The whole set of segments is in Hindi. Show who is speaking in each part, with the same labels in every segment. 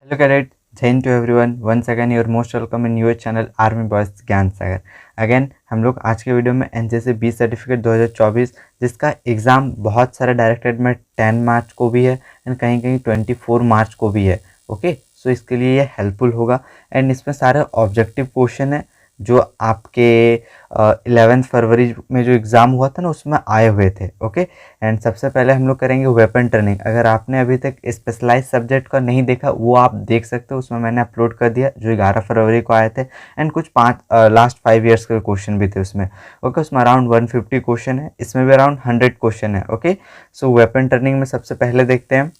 Speaker 1: हेलो कैडेट, जय हिंद to everyone. Once again your most welcome in your channel army boys Gyan Sagar. Again हम लोग आज के वीडियो में एनसीसी बी सर्टिफिकेट 2024 जिसका एग्ज़ाम बहुत सारे डायरेक्टेड में 10 मार्च को भी है एंड कहीं कहीं 24 मार्च को भी है। ओके, सो इसके लिए ये हेल्पफुल होगा एंड इसमें सारे ऑब्जेक्टिव क्वेश्चन है जो आपके 11 फरवरी में जो एग्ज़ाम हुआ था ना उसमें आए हुए थे। ओके, एंड सबसे पहले हम लोग करेंगे वेपन ट्रेनिंग। अगर आपने अभी तक स्पेशलाइज सब्जेक्ट का नहीं देखा वो आप देख सकते हो, उसमें मैंने अपलोड कर दिया जो 11 फरवरी को आए थे एंड कुछ लास्ट 5 ईयर्स के क्वेश्चन भी थे उसमें। ओके, उसमें अराउंड 150 क्वेश्चन है, इसमें भी अराउंड 100 क्वेश्चन है। ओके, सो वेपन ट्रेनिंग में सबसे पहले देखते हैं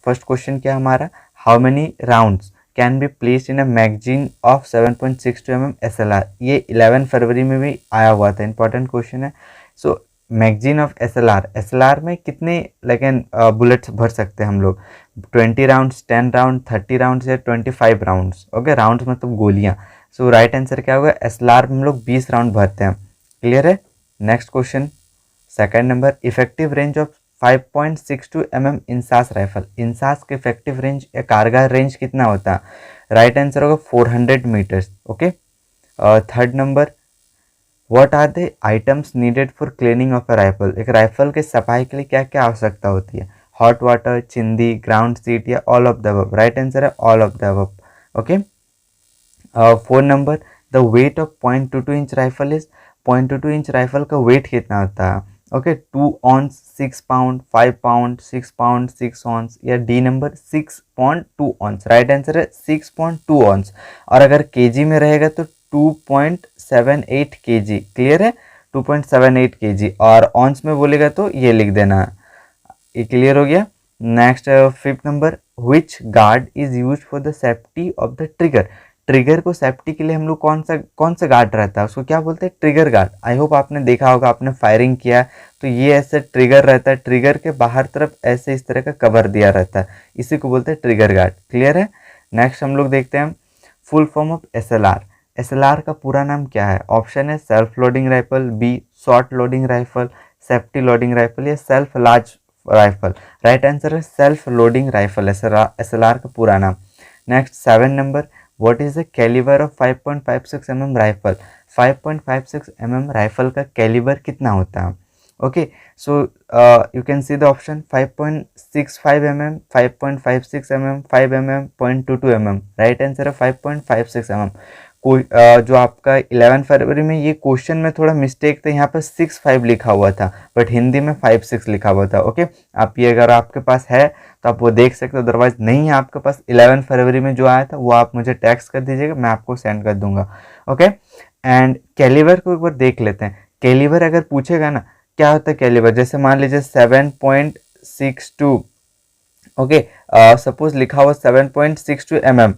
Speaker 1: फर्स्ट क्वेश्चन क्या हमारा, how many rounds can be placed in a magazine of 7.62 mm SLR। ये 11 फरवरी में भी आया हुआ था, इंपॉर्टेंट क्वेश्चन है। सो मैगजीन ऑफ एसएलआर में कितने लेकिन बुलेट्स भर सकते हैं हम लोग, 20 राउंड्स, 10 राउंड, 30 राउंड्स या 25 राउंड्स। ओके, राउंड्स मतलब गोलियां। सो राइट आंसर क्या होगा, एसएलआर में हम लोग 20 राउंड भरते हैं। क्लियर है। Next question, second number, effective range of 5.62 mm INSAS rifle. INSAS के इफेक्टिव रेंज या कारगर रेंज कितना होता है? राइट आंसर होगा 400 metres. Okay, third number, what are the items needed for cleaning of a rifle. एक राइफल के सफाई के लिए क्या क्या आवश्यकता होती है? हॉट वाटर, चिंदी, ग्राउंड सीट या all of the above. Right answer है all of the above. Okay, four number, the weight of 0.22 inch rifle is. 0.22 inch rifle का वेट कितना होता है? Okay, 2 ounce, 6 pound, 5 pound, 6 pound, 6 ऑन्स या डी नंबर 6.2 ऑन्स। राइट आंसर है 6.2 ऑन्स। और अगर केजी में रहेगा तो 2.78 kg। क्लियर है, 2.78 kg। और ऑन्स में बोलेगा तो ये लिख देना। ये क्लियर हो गया। Next fifth number, which guard is use for the safety of the trigger. Trigger को सेफ्टी के लिए हम लोग कौन सा गार्ड रहता है उसको क्या बोलते हैं? Trigger guard. आई होप आपने देखा होगा, आपने फायरिंग किया तो ये ऐसे ट्रिगर रहता है, ट्रिगर के बाहर तरफ ऐसे इस तरह का कवर दिया रहता है, इसी को बोलते हैं ट्रिगर गार्ड। क्लियर है। नेक्स्ट हम लोग देखते हैं full form of SLR. SLR का पूरा नाम क्या है? ऑप्शन है self loading rifle, B short loading rifle, safety loading rifle या self large rifle. Right answer है सेल्फ लोडिंग राइफल, एसएलआर का पूरा नाम। Next seven number, what is the calibre of 5.56 mm राइफल। 5.56 mm राइफल का कैलिबर कितना होता है? Okay, so you can see the option 5.65 mm, 5.56 mm, 5 mm, 0.22 mm। Right answer है 5.56 mm। कोई जो आपका 11 फरवरी में ये क्वेश्चन में थोड़ा मिस्टेक था, यहाँ पर 65 लिखा हुआ था बट हिंदी में 56 लिखा हुआ था। ओके, आप ये अगर आपके पास है तो आप वो देख सकते हो, अदरवाइज नहीं है आपके पास 11 फरवरी में जो आया था वो आप मुझे टेक्स्ट कर दीजिएगा, मैं आपको सेंड कर दूंगा। ओके, एंड कैलिबर को एक बार देख लेते हैं। कैलिबर अगर पूछेगा ना क्या होता है कैलिबर, जैसे मान लीजिए 7.62। ओके, सपोज लिखा हुआ 7.62 mm,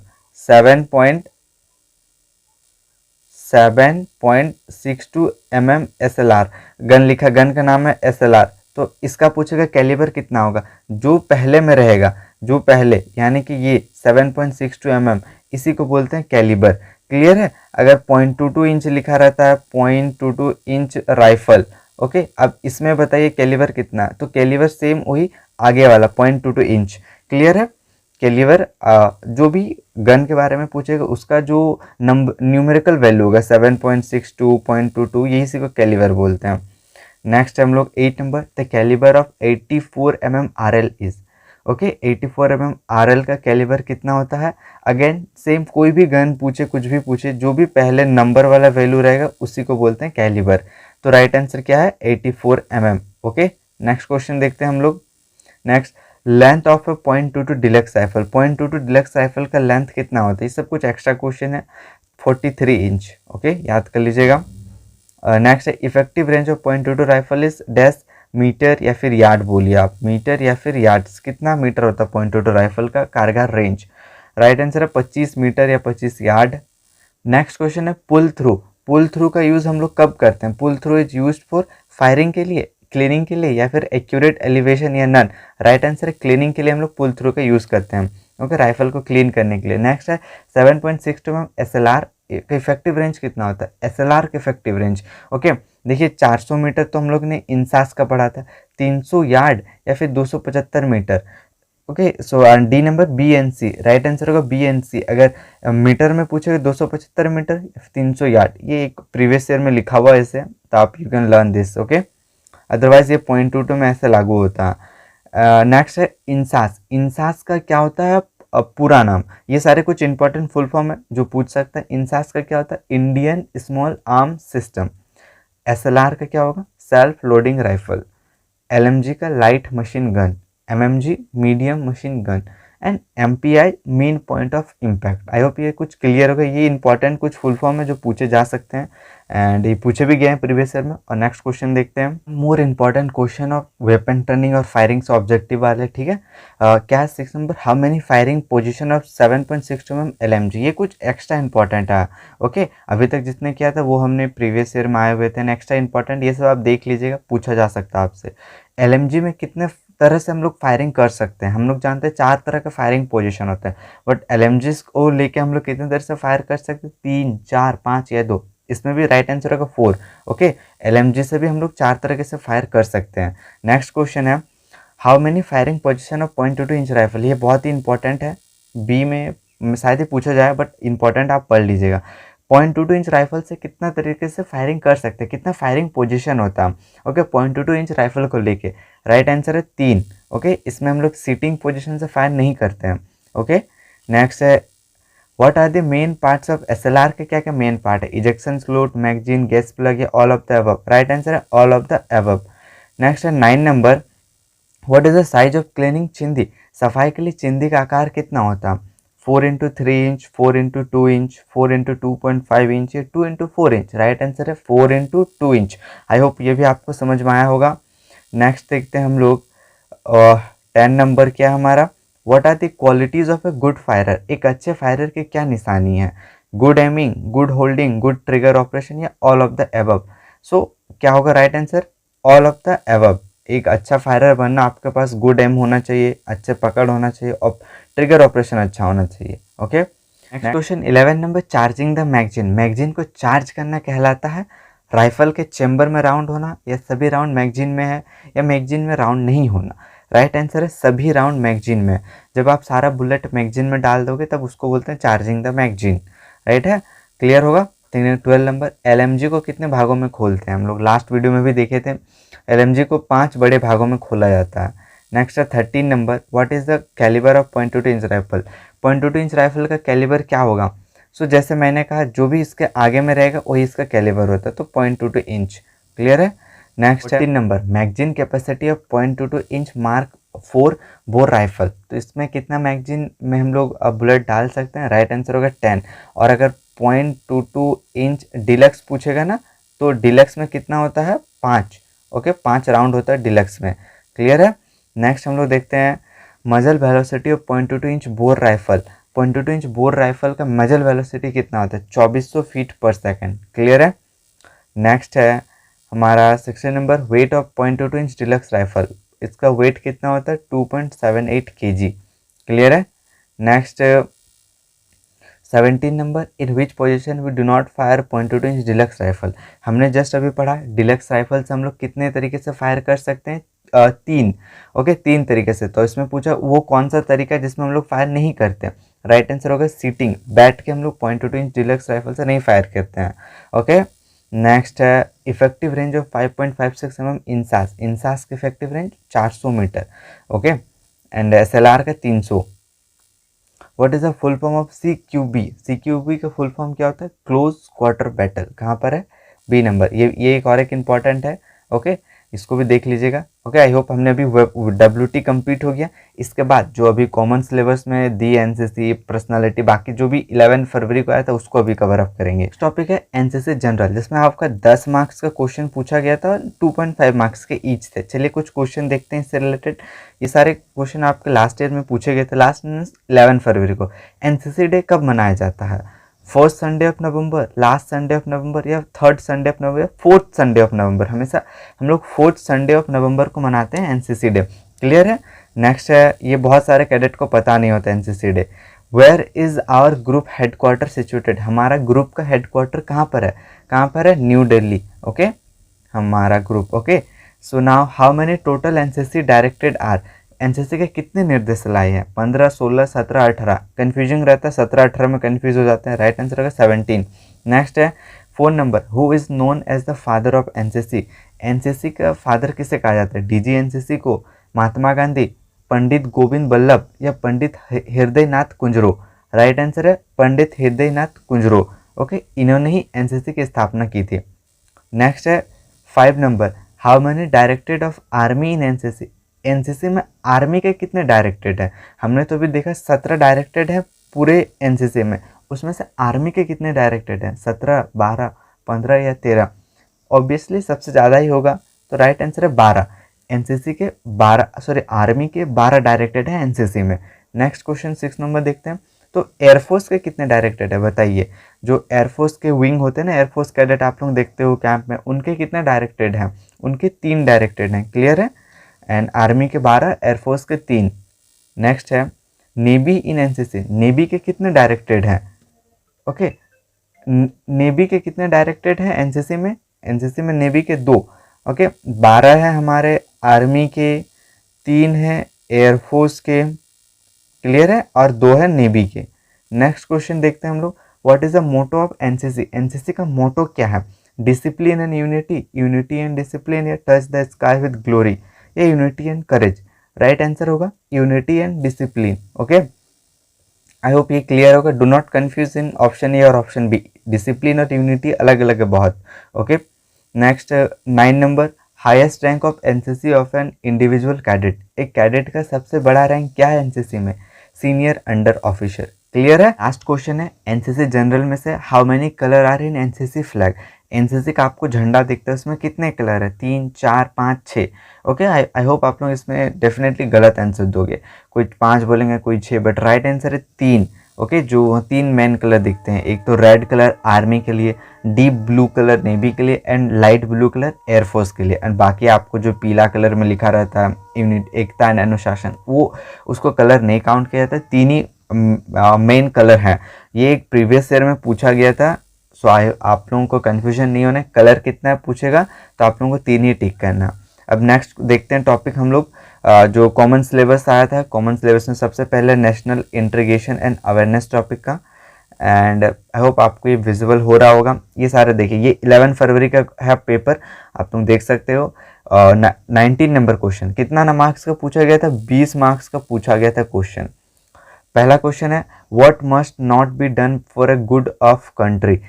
Speaker 1: 7.62 mm SLR। गन लिखा, गन का नाम है SLR, तो इसका पूछेगा कैलिबर कितना होगा। जो पहले में रहेगा, जो पहले यानी कि ये 7.62 mm, इसी को बोलते हैं कैलिबर। क्लियर है। अगर 0.22 इंच लिखा रहता है, 0.22 इंच राइफल। ओके, अब इसमें बताइए कैलिबर कितना, तो कैलिबर सेम वही आगे वाला 0.22 इंच। क्लियर है। कैलिबर जो भी गन के बारे में पूछेगा उसका जो नंबर न्यूमेरिकल वैल्यू होगा 7.62, 0.22, यही इसी को कैलिबर बोलते हैं। नेक्स्ट हम लोग 8 number, the calibre of 84 mm RL is. Okay, 84 mm RL का कैलिबर कितना होता है? अगेन सेम, कोई भी गन पूछे, कुछ भी पूछे, जो भी पहले नंबर वाला वैल्यू रहेगा उसी को बोलते हैं कैलिबर। तो राइट आंसर क्या है? 84 mm। ओके, नेक्स्ट क्वेश्चन देखते हैं हम लोग। Next, length of A 0.22 deluxe rifle. 0.22 deluxe rifle का लेंथ कितना होता है? ये सब कुछ एक्स्ट्रा क्वेश्चन है। 43 इंच। ओके, याद कर लीजिएगा। नेक्स्ट है, effective range of 0.22 rifle is dash metre या फिर यार्ड, बोलिए आप, मीटर या फिर यार्ड्स। कितना मीटर होता है 0.22 राइफल का कारगर रेंज? राइट आंसर है 25 मीटर या 25 यार्ड। नेक्स्ट क्वेश्चन है पुल थ्रू। पुल थ्रू का यूज हम लोग कब करते हैं? Pull through is used for firing के लिए, क्लीनिंग के लिए या फिर एक्यूरेट एलिवेशन या नन। राइट आंसर है क्लीनिंग के लिए हम लोग पुल थ्रू का यूज करते हैं। ओके, राइफल को क्लीन करने के लिए। नेक्स्ट है 7.62 mm SLR का इफेक्टिव रेंज कितना होता है? SLR का इफेक्टिव रेंज, ओके, देखिए 400 मीटर तो हम लोग ने इंसास का पढ़ा था, 300 यार्ड या फिर 275 metre. Okay. So D number B and C, right answer होगा बी एन सी। अगर मीटर में पूछेगा 275 मीटर 300 यार्ड, ये एक प्रीवियस ईयर में लिखा हुआ है ऐसे, तो आप you can learn this. Okay, otherwise ये 0.22 में ऐसे लागू होता है। नेक्स्ट है इंसास। इंसास का क्या होता है पूरा नाम? ये सारे कुछ इंपॉर्टेंट फुल फॉर्म है जो पूछ सकता है। इंसास का क्या होता है? Indian small arm system. SLR का क्या होगा? Self loading rifle. एलएमजी का light machine gun. MMG medium machine gun. And MPI main point of impact. I hope ये कुछ क्लियर होगा। ये इंपॉर्टेंट कुछ फुल फॉर्म है जो पूछे जा सकते हैं एंड ये पूछे भी गए हैं प्रीवियस ईयर में। और नेक्स्ट क्वेश्चन देखते हैं, more important question of weapon turning और फायरिंग से ऑब्जेक्टिव वाले, ठीक है। क्या है 6 number? How many firing position of 7.62 mm LMG. ये कुछ एक्स्ट्रा इंपॉर्टेंट है। ओके, अभी तक जितने किया था वो हमने प्रीवियस ईयर में आए हुए थे। एक्स्ट्रा इंपॉर्टेंट ये सब आप देख लीजिएगा, पूछा जा सकता है आपसे। एलएमजी में कितने तरह से हम लोग फायरिंग कर सकते हैं? हम लोग जानते हैं 4 तरह का फायरिंग पोजीशन होता है, बट एलएमजीज को लेके हम लोग कितने तरह से फायर कर सकते हैं? 3, 4, 5 या 2। इसमें भी राइट आंसर होगा 4। ओके, एलएमजी से भी हम लोग 4 तरीके से फायर कर सकते हैं। नेक्स्ट क्वेश्चन है, how many firing position of 0.22 inch rifle. ये बहुत ही इंपॉर्टेंट है, बी में शायद ही पूछा जाए, बट इंपॉर्टेंट आप पढ़ लीजिएगा। 0.22 इंच राइफल से कितना तरीके से फायरिंग कर सकते हैं, कितना फायरिंग पोजीशन होता है? ओके, 0.22 इंच राइफल को लेके राइट आंसर है 3। ओके, इसमें हम लोग सीटिंग पोजीशन से फायर नहीं करते हैं। ओके, नेक्स्ट है, what are the main parts of SLR के क्या क्या मेन पार्ट है? Ejection slot, magazine, gas plug या all of the above. Right answer है all of the above. Next है 9 number, what is the size of cleaning चिंदी। सफाई के लिए चिंदी का आकार कितना होता है? 4x3 inch, 4x2 inch, 4x2.5 inch या 2x4 इंच। राइट आंसर है 4x2 इंच। आई होप ये भी आपको समझ में आया होगा। नेक्स्ट देखते हैं हम लोग 10 नंबर क्या है हमारा, what are the qualities of a good firer. एक अच्छे फायरर की क्या निशानी है? Good aiming, good holding, good trigger operation या all of the above. So क्या होगा right answer? All of the above. एक अच्छा फायरर बनना, आपके पास गुड एम होना चाहिए, अच्छे पकड़ होना चाहिए और ट्रिगर ऑपरेशन अच्छा होना चाहिए। Okay, next question 11 number, charging the magazine. Magazine को चार्ज करना कहलाता है राइफल के चेंबर में राउंड होना, या सभी राउंड मैगजीन में है, या मैगजीन में राउंड नहीं होना। राइट आंसर है सभी राउंड मैगजीन में। जब आप सारा बुलेट मैगजीन में डाल दोगे तब उसको बोलते हैं चार्जिंग द मैगजीन। राइट है, क्लियर होगा। 12 नंबर, एलएमजी को कितने भागों में खोलते हैं? हम लोग लास्ट वीडियो में भी देखे थे, एलएमजी को 5 बड़े भागों में खोला जाता है। नेक्स्ट है 13 number, what is the calibre of 0.22 inch rifle. 0.22 inch rifle का कैलिबर क्या होगा? सो जैसे मैंने कहा, जो भी इसके आगे में रहेगा वही इसका कैलिबर होता है, तो 0.22 इंच। क्लियर है। Next 14 number, magazine capacity of 0.22 inch mark 4 bore rifle. तो इसमें कितना मैगजीन में हम लोग बुलेट डाल सकते हैं? राइट आंसर होगा 10। और अगर 0.22 इंच डिलक्स पूछेगा ना, तो डिलक्स में कितना होता है? 5। ओके, 5 राउंड होता है डिलक्स में। क्लियर है। नेक्स्ट हम लोग देखते हैं मजल velocity of 0.22 inch bore rifle. 0.22 inch bore rifle का मजल वेलोसिटी कितना होता है? 2400 फीट पर सेकेंड। क्लियर है। नेक्स्ट है हमारा 16 number, weight of 0.22 inch deluxe rifle. इसका वेट कितना होता है? 2.78 kg। क्लियर है। Next 17 number, in which position we do not fire 0.22 inch deluxe rifle. हमने जस्ट अभी पढ़ा डिलक्स राइफल से हम लोग कितने तरीके से फायर कर सकते हैं? 3। ओके, 3 तरीके से। तो इसमें पूछा वो कौन सा तरीका है जिसमें हम लोग फायर नहीं करते हैं? राइट आंसर होगा सीटिंग, बैठ के हम लोग 0.22 इंच डिलक्स राइफल से नहीं फायर करते हैं। ओके, नेक्स्ट है effective range of 5.56 mm INSAS. INSAS की effective range 400 metre. Okay, and SLR का 300। What is the full form of CQB। CQB का फुल फॉर्म क्या होता है? Close quarter battle. कहाँ पर है? B number. ये एक और एक इम्पॉर्टेंट है। ओके, इसको भी देख लीजिएगा। ओके, आई होप हमने अभी WT कंप्लीट हो गया। इसके बाद जो अभी कॉमन सिलेबस में दी NCC पर्सनालिटी, बाकी जो भी 11 फरवरी को आया था उसको अभी कवर अप करेंगे। टॉपिक है NCC जनरल, जिसमें आपका 10 मार्क्स का क्वेश्चन पूछा गया था, 2.5 मार्क्स के ईच थे। चलिए कुछ क्वेश्चन देखते हैं इससे रिलेटेड। ये सारे क्वेश्चन आपके लास्ट ईयर में पूछे गए थे। लास्ट 11 फरवरी को NCC डे कब मनाया जाता है? First Sunday of November, last Sunday of November, या थर्ड संडे ऑफ नवंबर, या फोर्थ संडे ऑफ नवंबर। हमेशा हम लोग फोर्थ संडे ऑफ नवंबर को मनाते हैं NCC डे। क्लियर है। नेक्स्ट है, ये बहुत सारे कैडेट को पता नहीं होता NCC day. Where is our group headquarter situated. हमारा ग्रुप का हेडक्वार्टर कहाँ पर है? कहाँ पर है? न्यू दिल्ली। ओके, हमारा group. Okay, so now how many total NCC directed are. NCC के कितने निर्देशालय हैं? 15, 16, 17, 18। कन्फ्यूजिंग रहता है, 17, 18 में कन्फ्यूज हो जाते हैं। राइट आंसर होगा 17। नेक्स्ट है phone number, who is known as the father of NCC. NCC का फादर किसे कहा जाता है? डीजी एनसीसी को, महात्मा गांधी, पंडित गोविंद बल्लभ या पंडित हृदयनाथ कुंजरो। राइट आंसर है पंडित हृदयनाथ कुंजरो। ओके, इन्होंने ही एनसीसी की स्थापना की थी। नेक्स्ट है 5 number, how many directorate of army in NCC. NCC में आर्मी के कितने डायरेक्टरेट हैं? हमने तो अभी देखा 17 डायरेक्टरेट है पूरे एनसीसी में, उसमें से आर्मी के कितने डायरेक्टरेट हैं? 17, 12, 15 या 13? ऑब्वियसली सबसे ज़्यादा ही होगा, तो राइट आंसर है 12। एनसीसी के 12 आर्मी के 12 डायरेक्टरेट हैं एनसीसी में। नेक्स्ट क्वेश्चन 6 नंबर देखते हैं। तो एयरफोर्स के कितने डायरेक्टरेट है बताइए? जो एयरफोर्स के विंग होते हैं ना, एयरफोर्स कैडेट आप लोग देखते हो कैंप में, उनके कितने डायरेक्टरेट हैं? उनके 3 डायरेक्टरेट हैं। क्लियर है? एंड आर्मी के 12, एयरफोर्स के 3। नेक्स्ट है नेवी इन एनसीसी। नेवी के कितने डायरेक्टरेट हैं? ओके, नेवी के कितने डायरेक्टरेट हैं एनसीसी में? एनसीसी में नेवी के 2। ओके, 12 है हमारे आर्मी के, 3 है एयरफोर्स के, क्लियर है, और 2 है नेवी के। नेक्स्ट क्वेश्चन देखते हैं हम लोग, what is the motto of NCC. NCC का मोटो क्या है? Discipline and unity, unity and discipline, या touch the sky with glory, या unity and courage. Right answer होगा unity and discipline. Okay, I hope ये क्लियर होगा। Do not confuse in option A और ऑप्शन बी, डिसिप्लिन और यूनिटी अलग अलग है बहुत। Okay, next 9 number, highest rank of NCC of an individual cadet. एक कैडेट का सबसे बड़ा रैंक क्या है एनसीसी में? Senior under officer. क्लियर है? लास्ट क्वेश्चन है एनसीसी जनरल में से how many colour are in NCC flag. NCC का आपको झंडा दिखता है, उसमें कितने कलर है? 3, 4, 5, 6। ओके, आई होप आप लोग इसमें डेफिनेटली गलत आंसर दोगे, कोई 5 बोलेंगे, कोई 6, बट राइट आंसर है 3। ओके, जो 3 मेन कलर दिखते हैं, एक तो रेड कलर आर्मी के लिए, डीप ब्लू कलर नेवी के लिए, and light blue colour air force के लिए। एंड बाकी आपको जो पीला कलर में लिखा रहता है यूनिट एकता एंड अनुशासन, वो उसको कलर नहीं काउंट किया जाता। 3 ही मेन कलर हैं। ये एक प्रीवियस ईयर में पूछा गया था, सो आप लोगों को कन्फ्यूजन नहीं होने, कलर कितना पूछेगा तो आप लोगों को 3 ही टिक करना। अब नेक्स्ट देखते हैं टॉपिक हम लोग, जो कॉमन सिलेबस आया था। कॉमन सिलेबस में सबसे पहले national integration and awareness topic का, एंड आई होप आपको ये विजिबल हो रहा होगा। ये सारे देखिए, ये 11 फरवरी का है पेपर, आप लोग देख सकते हो। 19 नंबर क्वेश्चन, कितना ना मार्क्स का पूछा गया था? 20 मार्क्स का पूछा गया था क्वेश्चन। पहला क्वेश्चन है what must not be done for a good of country.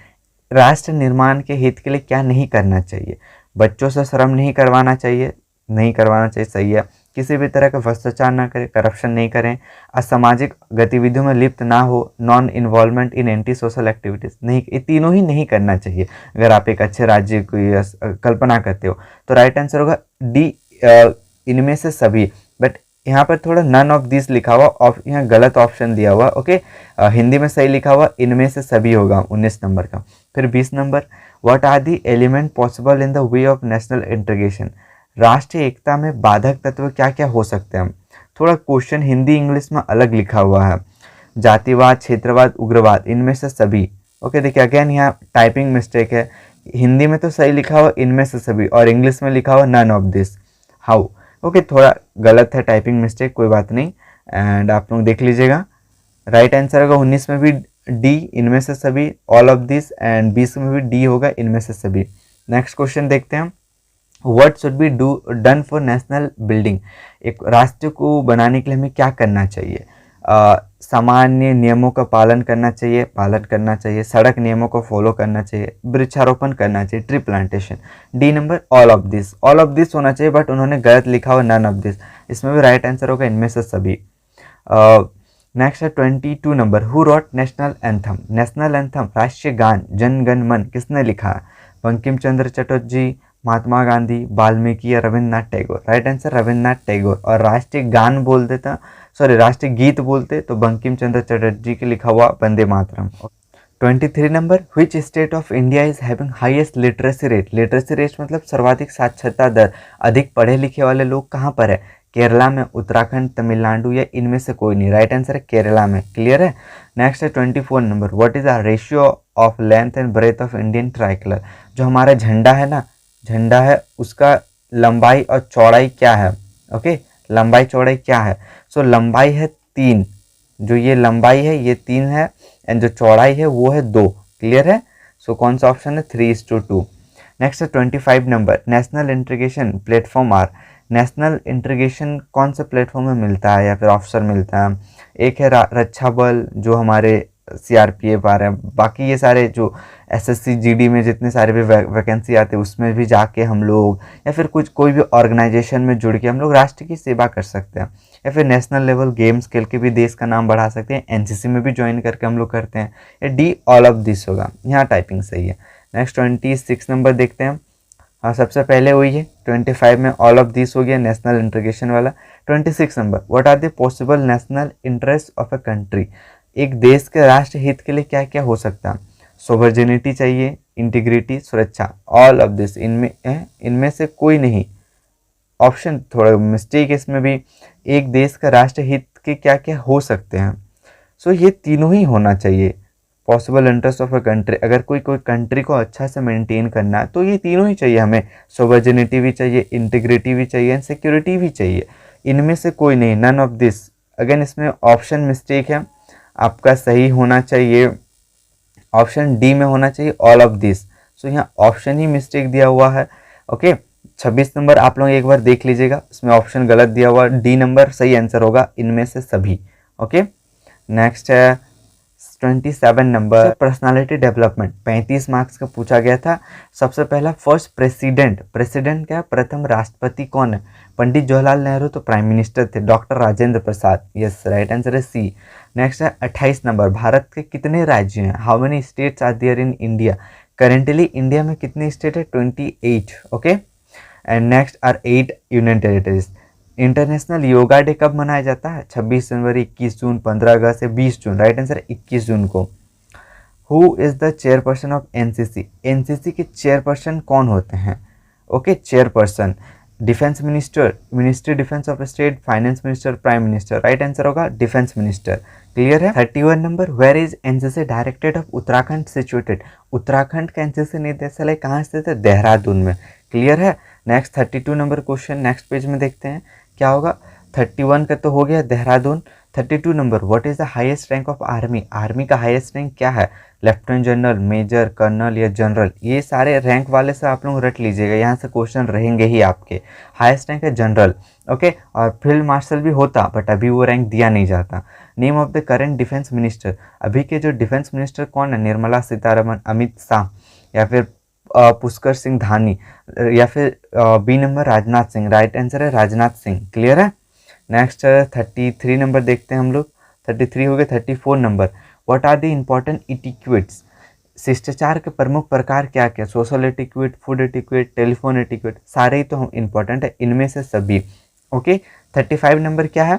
Speaker 1: राष्ट्र निर्माण के हित के लिए क्या नहीं करना चाहिए? बच्चों से श्रम नहीं करवाना चाहिए, नहीं करवाना चाहिए, सही है। किसी भी तरह का भ्रष्टाचार ना करें, करप्शन नहीं करें, असामाजिक गतिविधियों में लिप्त ना हो, non involvement in anti social activities, नहीं, ये तीनों ही नहीं करना चाहिए अगर आप एक अच्छे राज्य की कल्पना करते हो। तो राइट आंसर होगा डी, इनमें से सभी। बट यहाँ पर थोड़ा नन ऑफ दिस लिखा हुआ, और यहाँ गलत ऑप्शन दिया हुआ। ओके, हिंदी में सही लिखा हुआ इनमें से सभी होगा 19 नंबर का। फिर 20 नंबर, what are the element possible in the way of national integration. राष्ट्रीय एकता में बाधक तत्व क्या क्या हो सकते हैं? थोड़ा क्वेश्चन हिंदी इंग्लिश में अलग लिखा हुआ है। जातिवाद, क्षेत्रवाद, उग्रवाद, इनमें से सभी। ओके, देखिए अगेन यहाँ टाइपिंग मिस्टेक है, हिंदी में तो सही लिखा हुआ इनमें से सभी, और इंग्लिश में लिखा हुआ none of this, how. Okay, थोड़ा गलत है टाइपिंग मिस्टेक, कोई बात नहीं, एंड आप लोग देख लीजिएगा। राइट आंसर होगा 19 में भी डी, इनमें से सभी, ऑल ऑफ दिस, एंड 20 में भी डी होगा, इनमें से सभी। नेक्स्ट क्वेश्चन देखते हैं, what should be done for national building. एक राष्ट्र को बनाने के लिए हमें क्या करना चाहिए? सामान्य नियमों का पालन करना चाहिए, सड़क नियमों को फॉलो करना चाहिए, वृक्षारोपण करना चाहिए, tree plantation. D number, all of this होना चाहिए, बट उन्होंने गलत लिखा हुआ नन ऑफ दिस, इसमें भी राइट आंसर होगा इनमें से सभी। नेक्स्ट है 22 number, who rot national anthem. National anthem, राष्ट्रीय गान जन गण मन, किसने लिखा? बंकिम चंद्र चटर्जी, महात्मा गांधी, वाल्मीकि या रविन्द्रनाथ टैगोर। Right answer Rabindranath Tagore. और राष्ट्रीय गान बोलते था, राष्ट्रीय गीत बोलते तो बंकिम चंद्र चटर्जी के लिखा हुआ Vande Mataram. 23 number, which state of India is having highest literacy rate. Literacy rate मतलब सर्वाधिक साक्षरता दर, अधिक पढ़े लिखे वाले लोग कहाँ पर है? केरला में, उत्तराखंड, तमिलनाडु, या इनमें से कोई नहीं। राइट आंसर है केरला में। क्लियर है? नेक्स्ट है 24 number, what is the ratio of length and breath of Indian tricolour. जो हमारा झंडा है ना, झंडा है, उसका लंबाई और चौड़ाई क्या है? ओके, लंबाई चौड़ाई क्या है? सो लंबाई है 3, जो ये लंबाई है ये 3 है एंड जो चौड़ाई है वो है 2। क्लियर है? सो कौन सा ऑप्शन है? 3:2। नेक्स्ट है 25 number, national integration platform are. National integration कौन से प्लेटफॉर्म में मिलता है या फिर ऑफिसर मिलता है? एक है रक्षा बल, जो हमारे CRPF आ रहे हैं, बाकी ये सारे जो SSC GD में जितने सारे भी वैकेंसी आते हैं उसमें भी जाके हम लोग, या फिर कुछ कोई भी ऑर्गेनाइजेशन में जुड़ के हम लोग राष्ट्र की सेवा कर सकते हैं, या फिर नेशनल लेवल गेम्स खेल के भी देश का नाम बढ़ा सकते हैं, NCC में भी ज्वाइन करके हम लोग करते हैं। या D ऑल ऑफ दिस होगा, यहाँ टाइपिंग सही है। नेक्स्ट 26 नंबर देखते हैं। हाँ, सबसे पहले वही है, 25 में ऑल ऑफ दिस हो गया, नेशनल इंटीग्रेशन वाला। 26 number, what are the possible national interest of a country. एक देश के राष्ट्र हित के लिए क्या क्या हो सकता है? सोवर्जिनिटी चाहिए, इंटीग्रिटी, सुरक्षा, ऑल ऑफ दिस, इनमें से कोई नहीं। ऑप्शन थोड़ा मिस्टेक है इसमें भी, एक देश का राष्ट्र हित के क्या क्या हो सकते हैं? सो ये तीनों ही होना चाहिए। Possible interest of a country, अगर कोई कंट्री को अच्छा से मेंटेन करना है तो ये तीनों ही चाहिए हमें। सोवर्जिनिटी भी चाहिए, इंटीग्रिटी भी चाहिए एंड सिक्योरिटी भी चाहिए। इनमें से कोई नहीं, नन ऑफ दिस। अगेन इसमें ऑप्शन मिस्टेक है, आपका सही होना चाहिए ऑप्शन डी में होना चाहिए, ऑल ऑफ दिस। सो यहाँ ऑप्शन ही मिस्टेक दिया हुआ है। ओके, 26 नंबर आप लोग एक बार देख लीजिएगा, इसमें ऑप्शन गलत दिया हुआ, डी नंबर सही आंसर होगा इनमें से सभी। ओके, नेक्स्ट है 27 नंबर, पर्सनालिटी डेवलपमेंट, 35 मार्क्स का पूछा गया था। सबसे पहला फर्स्ट प्रेसिडेंट, प्रेसिडेंट क्या, प्रथम राष्ट्रपति कौन है? पंडित जवाहरलाल नेहरू तो प्राइम मिनिस्टर थे, doctor Rajendra Prasad, yes right answer है सी। नेक्स्ट है 28 नंबर, भारत के कितने राज्य हैं? How many states are there in India? Currently India में कितने स्टेट है? 28। Okay, and next are 8 union territories. International yoga day कब मनाया जाता है? 26 जनवरी, 21 जून, 15 अगस्त या 20 जून? राइट आंसर है 21 जून को। Who is the chairperson of NCC? NCC के चेयरपर्सन कौन होते हैं? Okay, chairperson defence minister, ministry defence of state, finance minister, prime minister? Right answer होगा डिफेंस मिनिस्टर। क्लियर है? 31 number, where is NCC directorate of Uttarakhand situated? Uttarakhand का एनसीसी निदेशालय कहाँ स्थित है? देहरादून में। क्लियर है? Next 32 number question next page में देखते हैं क्या होगा। 31 का तो हो गया Dehradun. 32 number, what is the highest rank of army? Army का हाईएस्ट रैंक क्या है? लेफ्टिनेंट जनरल, मेजर, कर्नल या जनरल? ये सारे रैंक वाले से आप लोग रट लीजिएगा, यहाँ से क्वेश्चन रहेंगे ही आपके। हाईएस्ट रैंक है जनरल। ओके, और फील्ड मार्शल भी होता बट अभी वो रैंक दिया नहीं जाता। Name of the current defence minister, अभी के जो डिफेंस मिनिस्टर कौन है? निर्मला सीतारमण, अमित शाह, या फिर पुष्कर सिंह धानी, या फिर B number Rajnath Singh? Right answer है राजनाथ सिंह। क्लियर है? नेक्स्ट 33 नंबर देखते हैं हम लोग। 33 हो गए। 34 number, what are the important etiquettes? शिष्टाचार के प्रमुख प्रकार क्या क्या? Social etiquette, food etiquette, telephone etiquette? सारे ही तो हम इम्पोर्टेंट है, इनमें से सभी। ओके, 35 नंबर क्या है?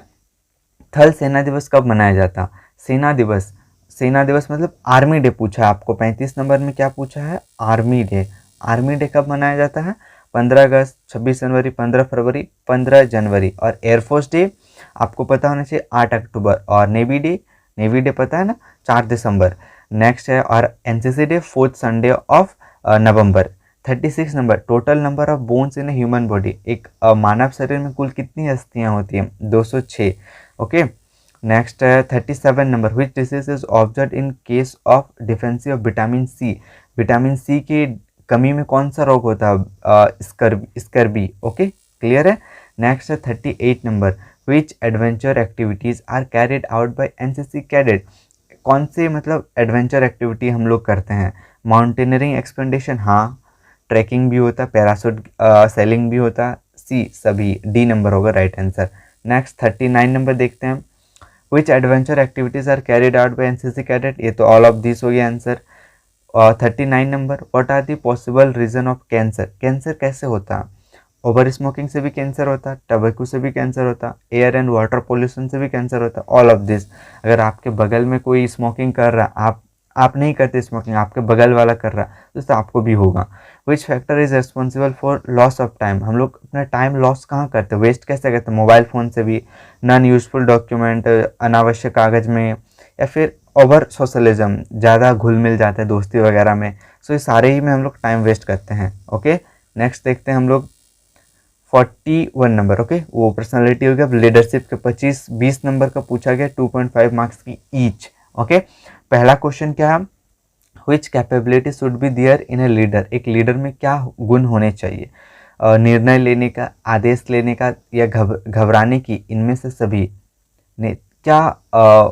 Speaker 1: थल सेना दिवस कब मनाया जाता? सेना दिवस, सेना दिवस मतलब आर्मी डे पूछा है आपको। 35 नंबर में क्या पूछा है? Army day. आर्मी डे कब मनाया जाता है? 15 अगस्त, 26 जनवरी, 15 फरवरी, 15 जनवरी। और एयरफोर्स डे आपको पता होना चाहिए 8 अक्टूबर। और नेवी डे, नेवी डे पता है ना, 4 दिसंबर। नेक्स्ट है और NCC day 4th Sunday of November. 36 number, total number of bones in human body, एक मानव शरीर में कुल कितनी अस्थियां होती हैं? 206। ओके, नेक्स्ट है 37 number, which disease is observe in case of deficiency of vitamin C? Vitamin C की कमी में कौन सा रोग होता है? स्कर्बी। ओके, क्लियर है? नेक्स्ट है 38 number, which adventure activities are carried out by NCC cadet? कौन से मतलब एडवेंचर एक्टिविटी हम लोग करते हैं? माउंटेनियरिंग एक्सपेडिशन, हाँ। ट्रैकिंग भी होता, पैरासूट सेलिंग भी होता, सी सभी। डी नंबर होगा राइट आंसर। नेक्स्ट 39 नंबर देखते हैं, which adventure activities are carried out by NCC cadet? ये तो ऑल ऑफ दिस हो गया answer. 39 number, what are the possible reason of cancer? Cancer कैसे होता है? ओवर स्मोकिंग से भी कैंसर होता, टबैको से भी कैंसर होता, एयर एंड वाटर पोल्यूशन से भी कैंसर होता, ऑल ऑफ दिस। अगर आपके बगल में कोई स्मोकिंग कर रहा, आप नहीं करते स्मोकिंग, आपके बगल वाला कर रहा है तो आपको भी होगा। Which factor is responsible for loss of time? हम लोग अपना टाइम लॉस कहाँ करते हैं, वेस्ट कैसे करते हैं? मोबाइल फ़ोन से भी, नॉन यूजफुल डॉक्यूमेंट, अनावश्यक कागज में, या फिर ओवर सोशलिज्म, ज़्यादा घुल मिल जाते हैं दोस्ती वगैरह में। सो ये सारे ही में हम लोग टाइम वेस्ट करते हैं। ओके, नेक्स्ट देखते हैं हम लोग 41 नंबर, ओके, वो पर्सनालिटी हो गया। लीडरशिप के 20 नंबर का पूछा गया, 2.5 मार्क्स की ईच, ओके। पहला क्वेश्चन क्या है, which capability should be there in a leader, एक लीडर में क्या गुण होने चाहिए, निर्णय लेने का, आदेश लेने का, या घबराने की, इनमें से सभी ने क्या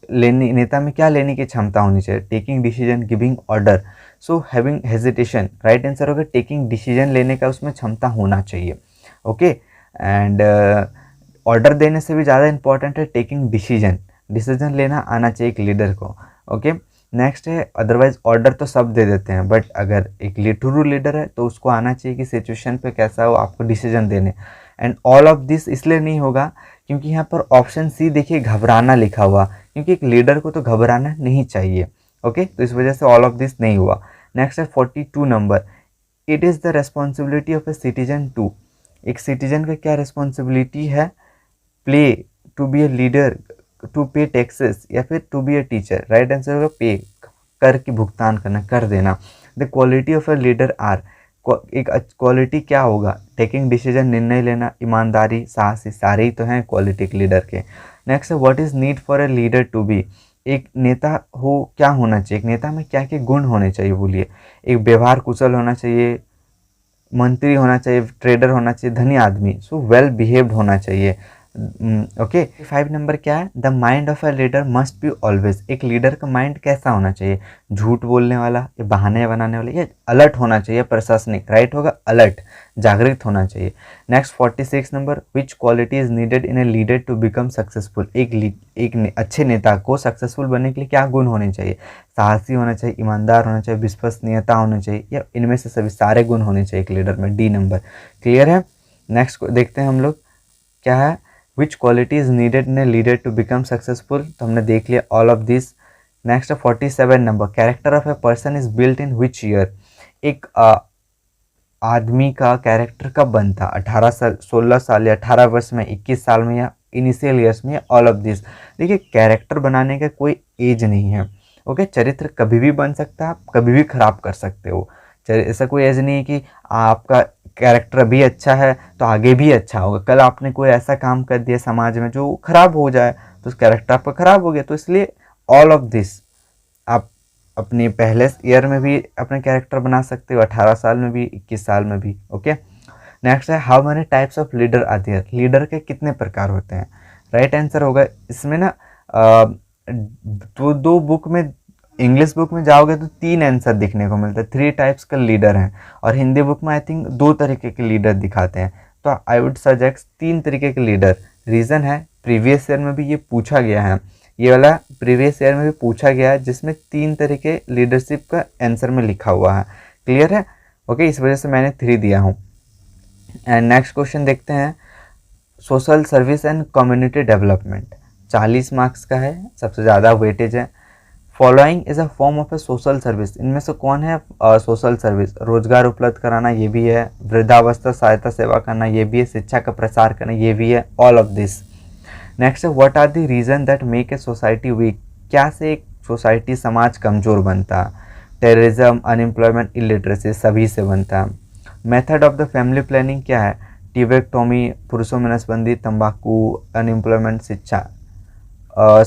Speaker 1: नेता में क्या लेने की क्षमता होनी चाहिए, taking decision, giving order, so having hesitation, right answer होगा टेकिंग डिसीजन लेने का उसमें क्षमता होना चाहिए, ओके। एंड ऑर्डर देने से भी ज़्यादा इंपॉर्टेंट है टेकिंग डिसीजन लेना आना चाहिए एक लीडर को, ओके। नेक्स्ट है, अदरवाइज ऑर्डर तो सब दे देते हैं, बट अगर एक ट्रू लीडर है तो उसको आना चाहिए कि सिचुएशन पे कैसा हो आपको डिसीजन देने। एंड ऑल ऑफ दिस इसलिए नहीं होगा क्योंकि यहाँ पर ऑप्शन सी देखिए घबराना लिखा हुआ, क्योंकि एक लीडर को तो घबराना नहीं चाहिए, ओके, तो इस वजह से ऑल ऑफ दिस नहीं हुआ। नेक्स्ट है 42 number, it is the responsibility of a citizen to, एक सिटीजन का क्या रिस्पॉन्सिबिलिटी है, play, to be a leader, to pay taxes, या फिर to be a teacher, right answer होगा पे, कर की भुगतान करना, कर देना। The quality of a leader are, एक क्वालिटी क्या होगा, टेकिंग डिसीजन, निर्णय लेना, ईमानदारी, साहसी, सारे ही तो हैं क्वालिटी एक लीडर के। नेक्स्ट है, what is need for a leader to be, एक नेता हो क्या होना चाहिए, एक नेता में क्या क्या गुण होने चाहिए बोलिए, एक व्यवहार कुशल होना चाहिए, मंत्री होना चाहिए, ट्रेडर होना चाहिए, धनी आदमी, सो वेल बिहेव्ड होना चाहिए, ओके। 5 नंबर क्या है, the mind of a leader must be always, एक लीडर का माइंड कैसा होना चाहिए, झूठ बोलने वाला या बहाने बनाने वाला, या अलर्ट होना चाहिए, प्रशासनिक, राइट होगा अलर्ट, जागृत होना चाहिए। Next 46 number, which quality is needed in a leader to become successful, एक अच्छे नेता को सक्सेसफुल बनने के लिए क्या गुण होने चाहिए, साहसी होना चाहिए, ईमानदार होना चाहिए, विश्वसनीयता होना चाहिए, या इनमें से सभी सारे गुण होने चाहिए एक लीडर में, डी नंबर, क्लियर है। नेक्स्ट देखते हैं हम लोग क्या है, which quality is needed in a leader to become successful, तो हमने देख लिया all of this. Next 47 number, character of a person is built in which year, एक आदमी का कैरेक्टर कब बनता, 18 साल, 16 साल, या 18 वर्ष में, 21 साल में, या इनिशियल ईयर्स में, ऑल ऑफ दिस। देखिए कैरेक्टर बनाने का कोई एज नहीं है, ओके, चरित्र कभी भी बन सकता है, आप कभी भी खराब कर सकते हो, ऐसा कोई एज नहीं है कि आपका कैरेक्टर भी अच्छा है तो आगे भी अच्छा होगा, कल आपने कोई ऐसा काम कर दिया समाज में जो खराब हो जाए तो उस कैरेक्टर आपका खराब हो गया, तो इसलिए ऑल ऑफ दिस आप अपने पहले ईयर में भी अपने कैरेक्टर बना सकते हो, 18 साल में भी, 21 साल में भी, ओके। नेक्स्ट है, how many types of leader are there, leader के कितने प्रकार होते हैं, राइट आंसर होगा इसमें ना दो बुक में, इंग्लिश बुक में जाओगे तो 3 आंसर दिखने को मिलता है, 3 टाइप्स का लीडर हैं, और हिंदी बुक में आई थिंक 2 तरीके के लीडर दिखाते हैं, तो आई वुड सजेस्ट 3 तरीके के लीडर। रीज़न है प्रीवियस ईयर में भी ये पूछा गया है, ये वाला प्रीवियस ईयर में भी पूछा गया है, जिसमें 3 तरीके लीडरशिप का आंसर में लिखा हुआ है, क्लियर है, ओके, इस वजह से मैंने 3 दिया हूँ। एंड नेक्स्ट क्वेश्चन देखते हैं, social service and community development, 40 marks का है, सबसे ज़्यादा वेटेज है। Following is a form of A social service, इनमें से कौन है सोशल सर्विस, रोजगार उपलब्ध कराना ये भी है, वृद्धावस्था सहायता सेवा करना ये भी है, शिक्षा का प्रसार करना ये भी है, ऑल ऑफ दिस। नेक्स्ट है, what are the reason that make a society weak, क्या से एक सोसाइटी समाज कमजोर बनता, टेररिज्म, अनएम्प्लॉयमेंट, इलिटरेसी, सभी से बनता। Method of the family planning क्या है, टिबेक्टोमी, पुरुषों में नसबंदी, तंबाकू, अनएम्प्लॉयमेंट, शिक्षा।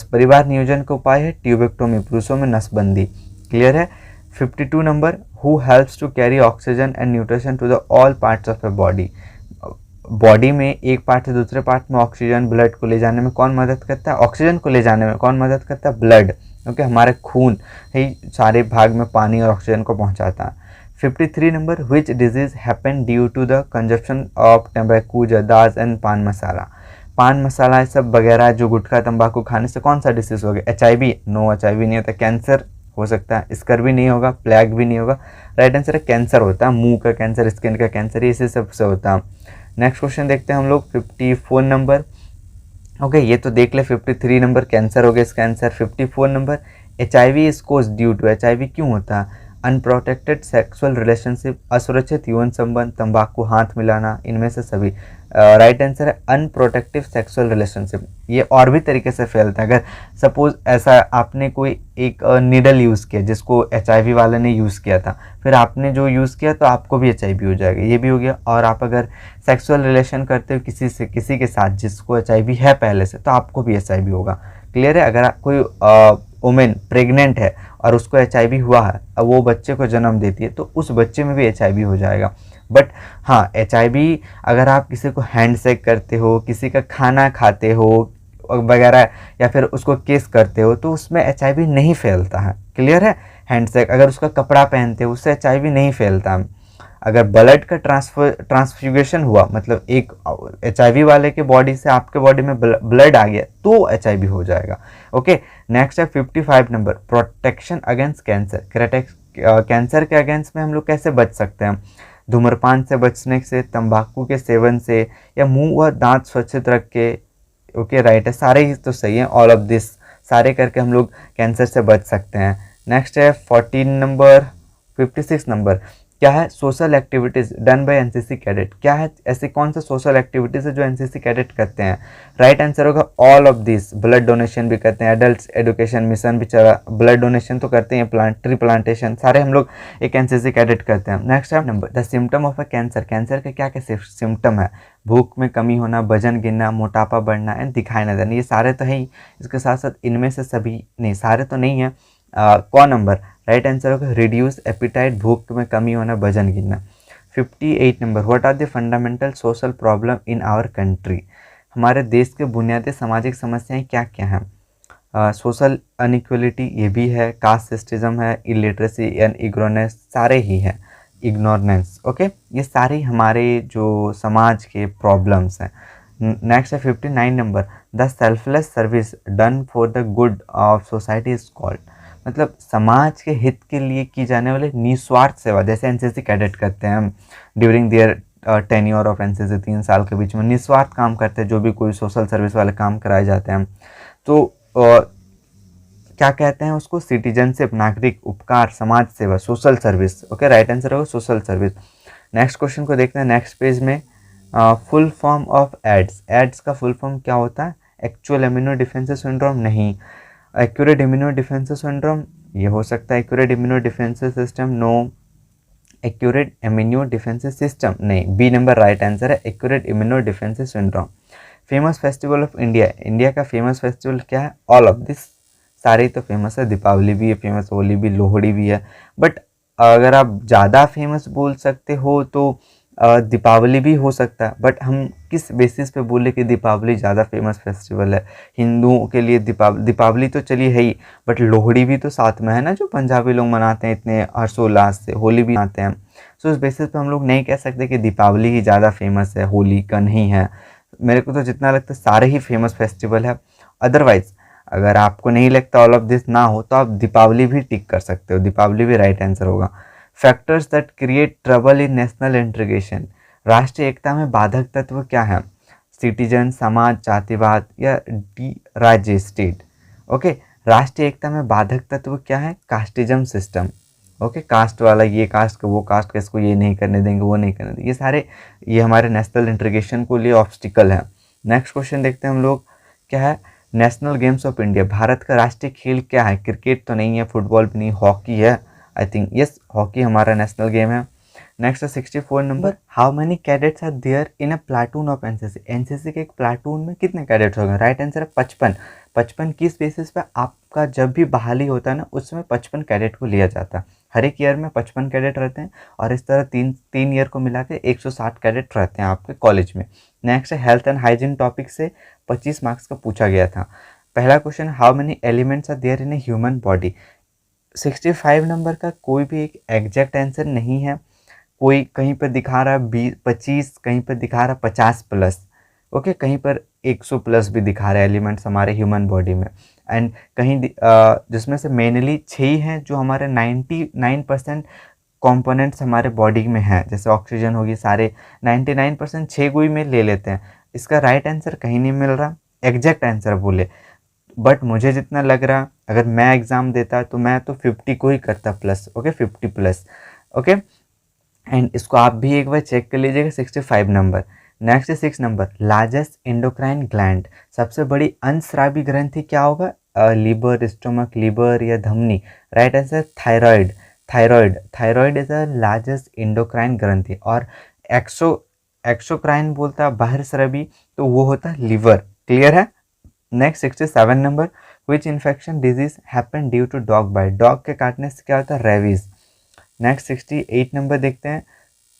Speaker 1: परिवार नियोजन का उपाय है ट्यूबेक्टोमी, पुरुषों में नसबंदी, क्लियर है। 52 number, who helps to carry oxygen and nutrition to the all parts of a body, body में एक पार्ट से दूसरे पार्ट में ऑक्सीजन, ब्लड को ले जाने में कौन मदद करता है, ऑक्सीजन को ले जाने में कौन मदद करता है, ब्लड, क्योंकि हमारे खून ही सारे भाग में पानी और ऑक्सीजन को पहुंचाता है। 53 number, which disease happen due to the consumption of tobacco, zardas and paan masala, पान मसाला ये सब वगैरह जो गुटखा तंबाकू खाने से कौन सा डिसीज हो गया, HIV, नो HIV नहीं होता, कैंसर हो सकता है, स्कर्वी नहीं होगा, प्लेग भी नहीं होगा, राइट आंसर है कैंसर होता है, मुंह का कैंसर, स्किन का कैंसर, इसी सब से होता है। नेक्स्ट क्वेश्चन देखते हैं हम लोग 54 नंबर, ओके, ये तो देख ले, 53 नंबर कैंसर हो गया इसका answer. 54 number, HIV is cause due to, HIV क्यों होता है, अनप्रोटेक्टेड सेक्सुअल रिलेशनशिप, असुरक्षित यौन संबंध, तंबाकू, हाथ मिलाना, इनमें से सभी। राइट आंसर है अनप्रोटेक्टिव सेक्सुअल रिलेशनशिप। ये और भी तरीके से फैलता है। अगर सपोज ऐसा आपने कोई एक नीडल यूज़ किया जिसको HIV वाले ने यूज़ किया था, फिर आपने जो यूज़ किया तो आपको भी HIV हो जाएगा, ये भी हो गया। और आप अगर सेक्सुअल रिलेशन करते हो किसी के साथ जिसको HIV है पहले से, तो आपको भी HIV होगा। क्लियर है? अगर कोई वुमेन प्रेग्नेंट है और उसको HIV हुआ है, अब वो बच्चे को जन्म देती है, तो उस बच्चे में भी HIV हो जाएगा। बट हाँ, HIV अगर आप किसी को हैंडशेक करते हो, किसी का खाना खाते हो वगैरह, या फिर उसको किस करते हो, तो उसमें HIV नहीं फैलता है। क्लियर है? हैंडशेक, अगर उसका कपड़ा पहनते हो, उससे HIV नहीं फैलता। अगर ब्लड का ट्रांसफ्यूगेशन हुआ, मतलब एक HIV वाले के बॉडी से आपके बॉडी में ब्लड आ गया, तो HIV हो जाएगा। ओके, नेक्स्ट है 55 number, protection against cancer. Cancer के अगेंस्ट में हम लोग कैसे बच सकते हैं? धूम्रपान से बचने से, तंबाकू के सेवन से, या मुंह व दांत स्वच्छ रख के। ओके, राइट है, सारे ही तो सही हैं, ऑल ऑफ दिस सारे करके हम लोग कैंसर से बच सकते हैं। नेक्स्ट है 56 नंबर, क्या है? Social activities done by NCC cadet. क्या है? ऐसे कौन से सोशल एक्टिविटीज़ है जो एनसीसी कैडेट करते हैं? राइट आंसर होगा all of this. Blood donation भी करते हैं, एडल्ट एजुकेशन मिशन भी चला, ब्लड डोनेशन तो करते हैं, ट्री प्लांटेशन, सारे हम लोग एक एनसीसी कैडेट करते हैं। नेक्स्ट है number, the symptom of a cancer. Cancer के क्या क्या सिम्टम है? भूख में कमी होना, वजन गिरना, मोटापा बढ़ना एंड दिखाई न देना। ये सारे तो है ही, इसके साथ साथ इनमें से सभी नहीं, सारे तो नहीं है। कौन नंबर? राइट आंसर होगा रिड्यूस एपिटाइट, भूख में कमी होना, वजन गिरना। 58 number, what are the fundamental social problem in our country. हमारे देश के बुनियादी सामाजिक समस्याएं क्या क्या हैं? सोशल अनइक्वलिटी ये भी है, कास्ट सिस्टम है, इलिटरेसी एंड इग्नोरेंस, सारे ही हैं, इग्नोरेंस। ओके, ये सारे हमारे जो समाज के प्रॉब्लम्स हैं। नेक्स्ट है 59 number, the selfless service done for the good of society is called. मतलब समाज के हित के लिए की जाने वाली निस्वार्थ सेवा, जैसे एनसीसी कैडेट करते हैं हम during their tenure of NCC, 3 साल के बीच में निस्वार्थ काम करते हैं, जो भी कोई सोशल सर्विस वाले काम कराए जाते हैं। तो क्या कहते हैं उसको? सिटीजनशिप, नागरिक उपकार, समाज सेवा, social service. Okay, right answer होगा सोशल सर्विस। नेक्स्ट क्वेश्चन को देखते हैं नेक्स्ट पेज में। Full form of AIDS. AIDS का फुल फॉर्म क्या होता है? एक्चुअल इम्यूनो डिफेंसिव सिंड्रोम नहीं, एक्यूरेट इम्यूनो डिफेंसिव सिंड्रोम ये हो सकता है, accurate immuno defensive system no, accurate immuno defensive system नहीं, बी नंबर राइट आंसर है, accurate immuno defensive syndrome. Famous festival of India. India का फेमस फेस्टिवल क्या है? ऑल ऑफ दिस, सारे तो फेमस है, दीपावली भी है फेमस, होली भी, लोहड़ी भी है। बट अगर आप ज़्यादा फेमस बोल सकते हो तो दीपावली भी हो सकता है। बट हम किस बेसिस पे बोले कि दीपावली ज़्यादा फेमस फेस्टिवल है? हिंदुओं के लिए दीपावली तो चलिए है ही, बट लोहड़ी भी तो साथ में है ना, जो पंजाबी लोग मनाते हैं इतने हर्षोल्लास से, होली भी मनाते हैं। सो इस बेसिस पे हम लोग नहीं कह सकते कि दीपावली ही ज़्यादा फेमस है, होली का नहीं है। मेरे को तो जितना लगता है सारे ही फेमस फेस्टिवल है। अदरवाइज अगर आपको नहीं लगता ऑल ऑफ दिस ना हो, तो आप दीपावली भी टिक कर सकते हो, दीपावली भी राइट आंसर होगा। Factors that create trouble in national integration. राष्ट्रीय एकता में बाधक तत्व क्या है? सिटीजन, समाज, जातिवाद, या डी राज्य, स्टेट। ओके, राष्ट्रीय एकता में बाधक तत्व क्या है? Casteism system. ओके, कास्ट वाला, ये कास्ट को वो कास्ट का, इसको ये नहीं करने देंगे, वो नहीं करने देंगे, ये सारे ये हमारे नेशनल इंटीग्रेशन को लिए ऑब्स्टिकल है। नेक्स्ट क्वेश्चन देखते हैं हम लोग, क्या है? National games of India. Bharat का राष्ट्रीय खेल क्या है? क्रिकेट तो नहीं है, फुटबॉल भी नहीं, हॉकी है आई थिंक, यस हॉकी हमारा नेशनल गेम है। नेक्स्ट है 64 number, how many cadets are there in a platoon of NCC. NCC के एक प्लाटून में कितने कैडेट्स होंगे? राइट आंसर है 55। 55 किस बेसिस पे? आपका जब भी बहाली होता है ना, उसमें 55 कैडेट को लिया जाता है। हर एक ईयर में 55 कैडेट रहते हैं, और इस तरह तीन ईयर को मिला के 160 कैडेट रहते हैं आपके कॉलेज में। नेक्स्ट है हेल्थ एंड हाइजीन, टॉपिक से 25 मार्क्स का पूछा गया था। पहला question, how many elements are there in a human body. 65 number का कोई भी एक एग्जैक्ट आंसर नहीं है। कोई कहीं पर दिखा रहा है 25, कहीं पर दिखा रहा 50 प्लस, ओके, कहीं पर 100 प्लस भी दिखा रहा है एलिमेंट्स हमारे ह्यूमन बॉडी में। एंड कहीं जिसमें से मेनली 6 हैं जो हमारे 99% कंपोनेंट्स हमारे बॉडी में हैं, जैसे ऑक्सीजन होगी, सारे 99% 6 को ही में ले लेते हैं। इसका राइट आंसर कहीं नहीं मिल रहा, एग्जैक्ट आंसर बोले बट मुझे जितना लग रहा, अगर मैं एग्ज़ाम देता तो मैं तो 50 को ही करता plus, okay 50 plus, okay. And इसको आप भी एक बार चेक कर लीजिएगा। 65 number. Next 6 number, largest endocrine gland, सबसे बड़ी अंतस्रावी ग्रंथि क्या होगा? लीवर, स्टोमक, लीवर या धमनी? Right answer thyroid. Thyroid, thyroid is the largest endocrine ग्रंथि। और एक्सोक्राइन बोलता है बाहर स्रावी, तो वो होता है लीवर। क्लियर है? Next 67 number, which infection disease happen due to dog bite, dog के काटने से क्या होता है? रेबीज। नेक्स्ट 68 नंबर देखते हैं।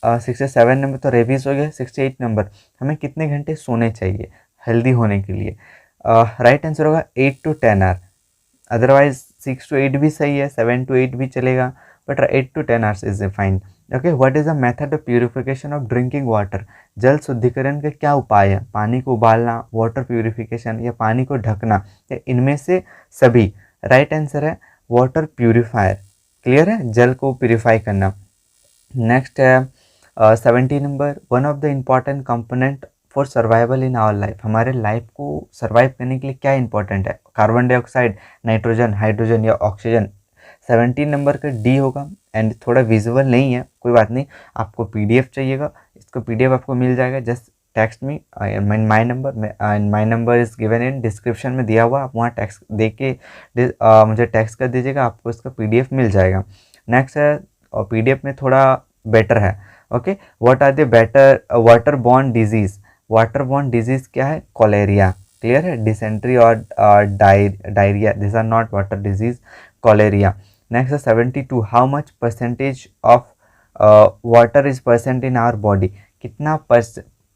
Speaker 1: 67 नंबर तो रेबीज हो गया। 68 नंबर, हमें कितने घंटे सोने चाहिए हेल्दी होने के लिए? राइट आंसर होगा 8 to 10 आवर। अदरवाइज 6 to 8 भी सही है, 7 to 8 भी चलेगा, but 8 to 10 hours is fine. Okay, what is the method of purification of drinking water, जल शुद्धिकरण का क्या उपाय है? पानी को उबालना, वाटर प्यूरिफिकेशन या पानी को ढकना, या इनमें से सभी? राइट आंसर है वाटर प्यूरिफायर। क्लियर है? जल को प्यूरिफाई करना। नेक्स्ट है 70 number, one of the important component for survival in our life, हमारे लाइफ को सर्वाइव करने के लिए क्या इंपॉर्टेंट है? कार्बन डाइऑक्साइड, नाइट्रोजन, हाइड्रोजन या ऑक्सीजन? 17 नंबर का डी होगा। एंड थोड़ा विजुअल नहीं है, कोई बात नहीं, आपको पीडीएफ चाहिएगा, इसको पीडीएफ आपको मिल जाएगा। जस्ट टेक्स्ट में my number is given in description में दिया हुआ, आप वहाँ टेक्स्ट दे के मुझे टेक्स्ट कर दीजिएगा, आपको इसका पीडीएफ मिल जाएगा। नेक्स्ट है, और पीडीएफ में थोड़ा बेटर है। Okay, what are the better water borne disease, water borne disease क्या है? कॉलेरिया। क्लियर है? डिसेंट्री और diarrhoea, this are not water disease, cholera. Next है 72, how much percentage of water is percent in our body, कितना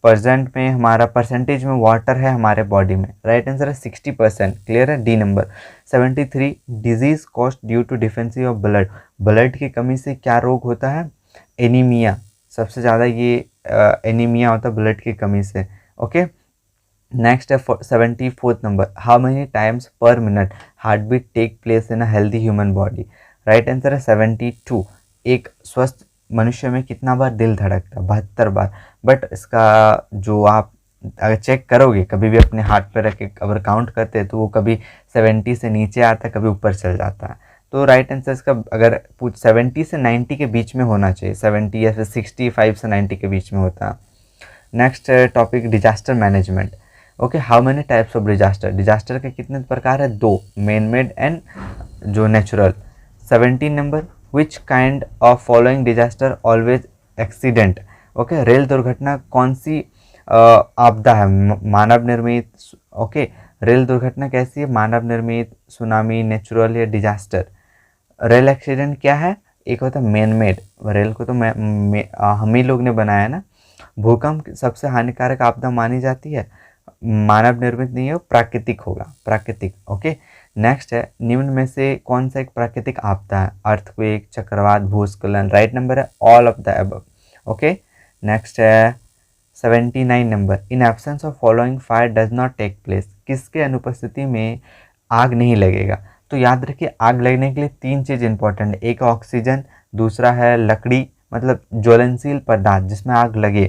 Speaker 1: परसेंट में हमारा परसेंटेज में वाटर है हमारे बॉडी में? राइट आंसर है 60%। क्लियर है? D number. 73, disease caused due to deficiency of blood, blood की कमी से क्या रोग होता है? एनीमिया, सबसे ज़्यादा ये एनीमिया होता है ब्लड की कमी से। ओके, नेक्स्ट है 74th number, how many times per minute heart beat take place in a healthy human body? Right answer है 72। एक स्वस्थ मनुष्य में कितना बार दिल धड़कता है? 72 बार। बट इसका जो आप अगर चेक करोगे कभी भी अपने हाथ पे रख के अगर काउंट करते हैं तो वो कभी 70 से नीचे आता है, कभी ऊपर चल जाता है। तो राइट आंसर इसका अगर 70 से 90 के बीच में होना चाहिए, 70 या फिर 65 से 90 के बीच में होता है। Next topic, disaster management. Okay, how many types of disaster, disaster के कितने प्रकार है? 2, मैन मेड एंड जो natural. 17 number, which kind of following disaster always accident? Okay, rail दुर्घटना कौन सी आपदा है? मानव निर्मित। ओके, रेल दुर्घटना कैसी है? मानव निर्मित, सुनामी, नेचुरल या डिजास्टर? रेल एक्सीडेंट क्या है? एक होता है मैन मेड, रेल को तो हम ही लोग ने बनाया है ना। भूकंप सबसे हानिकारक आपदा मानी जाती है, मानव निर्मित नहीं है, प्राकृतिक होगा, प्राकृतिक। ओके, नेक्स्ट है, निम्न में से कौन सा एक प्राकृतिक आपदा है? अर्थक्वेक, चक्रवात, भूस्खलन? राइट नंबर है all of the above. Okay, next है 79 number, in absence of following fire does not take place, किसके अनुपस्थिति में आग नहीं लगेगा? तो याद रखिए, आग लगने के लिए 3 चीज़ इंपॉर्टेंट है, एक ऑक्सीजन, दूसरा है लकड़ी मतलब ज्वलनशील पदार्थ जिसमें आग लगे,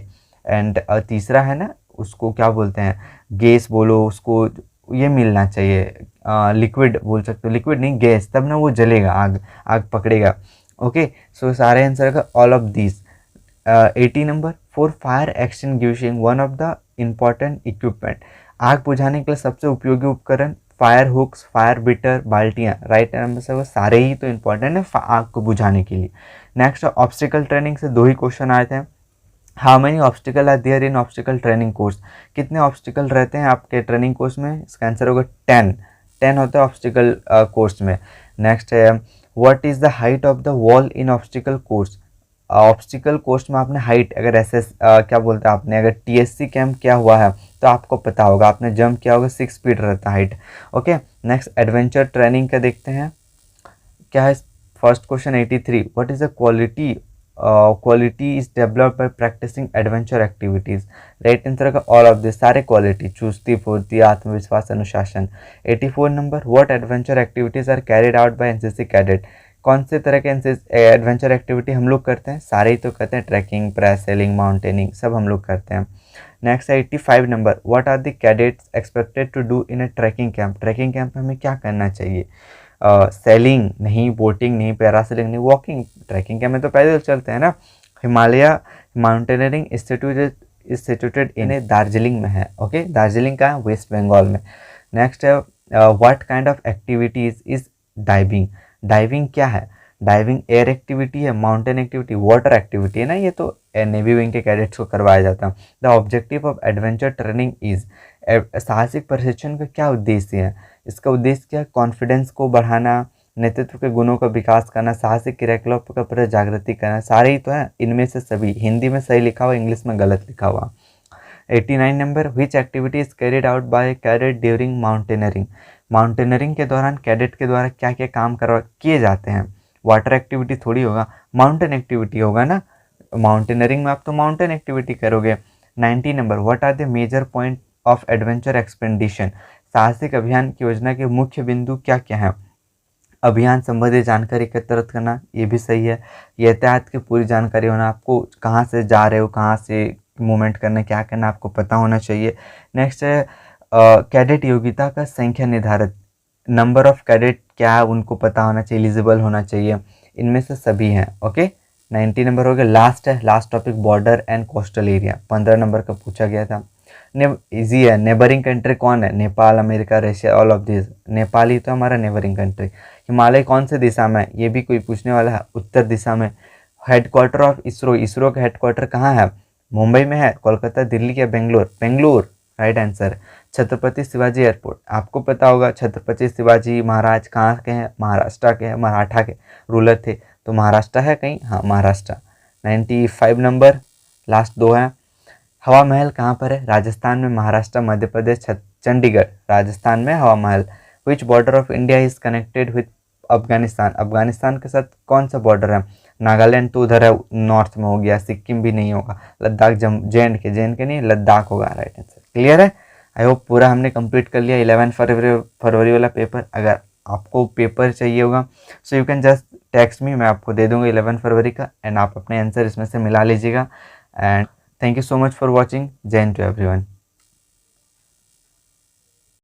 Speaker 1: एंड तीसरा है ना उसको क्या बोलते हैं, गैस बोलो उसको, ये मिलना चाहिए, लिक्विड बोल सकते हो, लिक्विड नहीं गैस, तब ना वो जलेगा, आग पकड़ेगा। ओके, सो सारे आंसर का all of this. 80 number, for fire extinguishing one of the important equipment, आग बुझाने के लिए सबसे उपयोगी उपकरण? फायर हुक्स, फायर बिटर, बाल्टियाँ? राइट आंसर से वो सारे ही तो इम्पॉर्टेंट है आग को बुझाने के लिए। नेक्स्ट, ऑब्स्टिकल ट्रेनिंग से 2 ही क्वेश्चन आए थे। How many obstacle are there in obstacle training course, कितने ऑब्स्टिकल रहते हैं आपके ट्रेनिंग कोर्स में? इसका आंसर होगा 10 होता है ऑब्स्टिकल कोर्स में। नेक्स्ट है, what is the height of the wall in obstacle course, obstacle course में आपने हाइट अगर क्या बोलते हैं, आपने अगर TSC कैंप किया हुआ है तो आपको पता होगा, आपने जंप किया होगा, 6 फीट रहता है height. Okay, next adventure training का देखते हैं क्या है। First question 83, what is the quality is developed by practising adventure activities? Right answer का ऑल ऑफ दिस, सारे क्वालिटी, चुस्ती, फुर्ती, आत्मविश्वास, अनुशासन। 84 number, what adventure activities are carried out by NCC cadet, कौन से तरह के एडवेंचर एक्टिविटी हम लोग करते हैं? सारे ही तो करते हैं, ट्रैकिंग, पैरासेलिंग, माउंटेनिंग, सब हम लोग करते हैं। नेक्स्ट है 85 number, what are the cadets expected to do in a trekking camp. Trekking camp में हमें क्या करना चाहिए? सेलिंग नहीं, बोटिंग नहीं, पैरासेलिंग नहीं, वॉकिंग। ट्रैकिंग कैंप में तो पैदल चलते हैं ना। हिमालय माउंटेनियरिंग इंस्टीट्यूटेड इन दार्जिलिंग में है। ओके, दार्जिलिंग का है, वेस्ट बंगाल में। नेक्स्ट है what kind of activities is diving. Diving क्या है? डाइविंग एयर एक्टिविटी है, माउंटेन एक्टिविटी, वाटर एक्टिविटी है ना। ये तो नेवी विंग के कैडेट्स को करवाया जाता है। The objective of adventure training is, साहसिक प्रशिक्षण का क्या उद्देश्य है? इसका उद्देश्य क्या है? कॉन्फिडेंस को बढ़ाना, नेतृत्व के गुणों का विकास करना, साहसिक क्रियाकलापों का प्रति जागृति करना। सारे ही तो है, इनमें से सभी। हिंदी में सही लिखा हुआ, इंग्लिश में गलत लिखा हुआ। 89 number, which activity is carried out bye cadet during mountaineering. Mountaineering के दौरान कैडेट के द्वारा क्या क्या काम किए जाते हैं? वाटर एक्टिविटी थोड़ी होगा, माउंटेन एक्टिविटी होगा ना। माउंटेनरिंग में आप तो माउंटेन एक्टिविटी करोगे। 90 number, what are the major point of adventure expedition. साहसिक अभियान की योजना के मुख्य बिंदु क्या क्या हैं? अभियान संबंधी जानकारी एकत्रित करना, ये भी सही है। यातायात की पूरी जानकारी होना, आपको कहाँ से जा रहे हो, कहाँ से मूवमेंट करना, क्या करना आपको पता होना चाहिए। नेक्स्ट है कैडेट योग्यता का संख्या निर्धारित, नंबर ऑफ कैडेट क्या है उनको पता होना चाहिए, एलिजिबल होना चाहिए। इनमें से सभी हैं। ओके, 90 नंबर हो गया। लास्ट है, last topic border and coastal area, 15 number का पूछा गया था। इजी है। नेबरिंग कंट्री कौन है? Nepal, America, Russia, all of this. Nepal ही तो हमारा नेबरिंग कंट्री। हिमालय कौन से दिशा में है? ये भी कोई पूछने वाला है, उत्तर दिशा में। हेडक्वार्टर ऑफ इसरो, इसरो का हेडक्वार्टर कहाँ है? मुंबई में है, कोलकाता, दिल्ली या Bangalore? Bangalore right answer. Chhatrapati Shivaji airport, आपको पता होगा छत्रपति शिवाजी महाराज कहाँ के हैं? महाराष्ट्र के हैं, मराठा के रूलर थे, तो महाराष्ट्र है कहीं, हाँ महाराष्ट्र। 95 नंबर, लास्ट दो हैं। हवा महल कहाँ पर है? राजस्थान में, महाराष्ट्र, मध्य प्रदेश, चंडीगढ़। राजस्थान में Hawa Mahal. Which border of India is connected with Afghanistan. Afghanistan के साथ कौन सा बॉर्डर है? नागालैंड तो उधर है, नॉर्थ में हो गया। सिक्किम भी नहीं होगा। लद्दाख, जे एंड के नहीं, लद्दाख होगा राइट आंसर। क्लियर है? आई होप पूरा हमने कंप्लीट कर लिया 11 फरवरी वाला पेपर। अगर आपको पेपर चाहिए होगा so you can just text me, मैं आपको दे दूंगा 11 फरवरी का, एंड आप अपने आंसर इसमें से मिला लीजिएगा। And thank you so much for watching. जय हिंद टू एवरीवन।